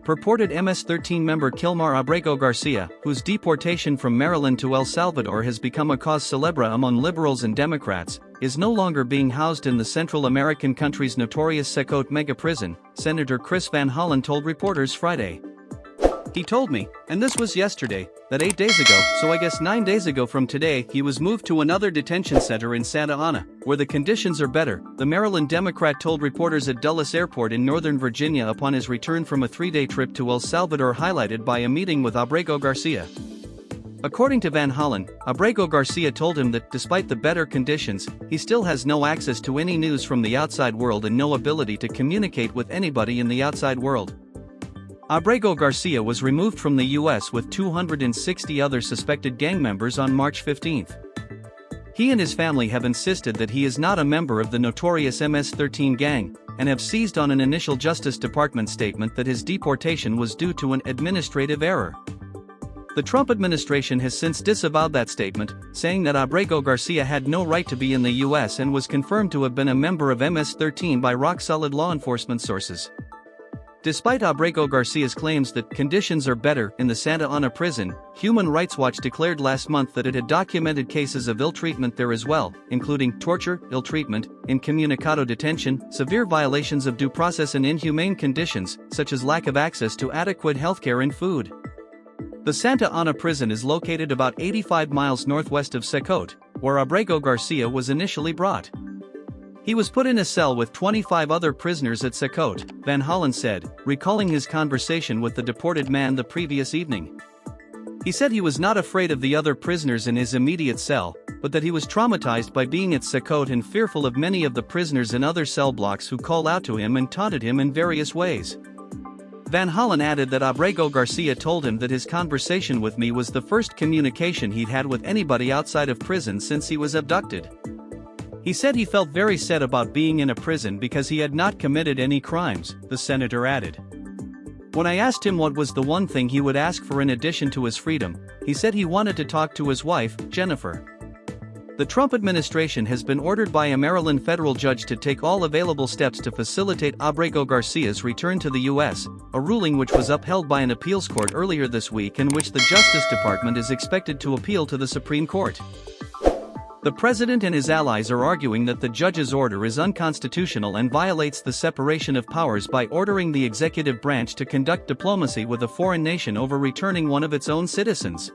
Purported MS-13 member Kilmar Abrego Garcia, whose deportation from Maryland to El Salvador has become a cause celebre among liberals and Democrats, is no longer being housed in the Central American country's notorious CECOT megaprison, Senator Chris Van Hollen told reporters Friday. He told me, and this was yesterday, that 8 days ago, so I guess 9 days ago from today, he was moved to another detention center in Santa Ana, where the conditions are better, the Maryland Democrat told reporters at Dulles Airport in Northern Virginia upon his return from a 3-day trip to El Salvador, highlighted by a meeting with Abrego Garcia. According to Van Hollen, Abrego Garcia told him that, despite the better conditions, he still has no access to any news from the outside world and no ability to communicate with anybody in the outside world. Abrego Garcia was removed from the U.S. with 260 other suspected gang members on March 15. He and his family have insisted that he is not a member of the notorious MS-13 gang, and have seized on an initial Justice Department statement that his deportation was due to an administrative error. The Trump administration has since disavowed that statement, saying that Abrego Garcia had no right to be in the U.S. and was confirmed to have been a member of MS-13 by rock-solid law enforcement sources. Despite Abrego Garcia's claims that conditions are better in the Santa Ana prison, Human Rights Watch declared last month that it had documented cases of ill treatment there as well, including torture, ill treatment, incommunicado detention, severe violations of due process and inhumane conditions, such as lack of access to adequate healthcare and food. The Santa Ana prison is located about 85 miles northwest of CECOT, where Abrego Garcia was initially brought. He was put in a cell with 25 other prisoners at CECOT, Van Hollen said, recalling his conversation with the deported man the previous evening. He said he was not afraid of the other prisoners in his immediate cell, but that he was traumatized by being at CECOT and fearful of many of the prisoners in other cell blocks who called out to him and taunted him in various ways. Van Hollen added that Abrego Garcia told him that his conversation with me was the first communication he'd had with anybody outside of prison since he was abducted. He said he felt very sad about being in a prison because he had not committed any crimes, the senator added. When I asked him what was the one thing he would ask for in addition to his freedom, he said he wanted to talk to his wife, Jennifer. The Trump administration has been ordered by a Maryland federal judge to take all available steps to facilitate Abrego Garcia's return to the U.S., a ruling which was upheld by an appeals court earlier this week and which the Justice Department is expected to appeal to the Supreme Court. The president and his allies are arguing that the judge's order is unconstitutional and violates the separation of powers by ordering the executive branch to conduct diplomacy with a foreign nation over returning one of its own citizens.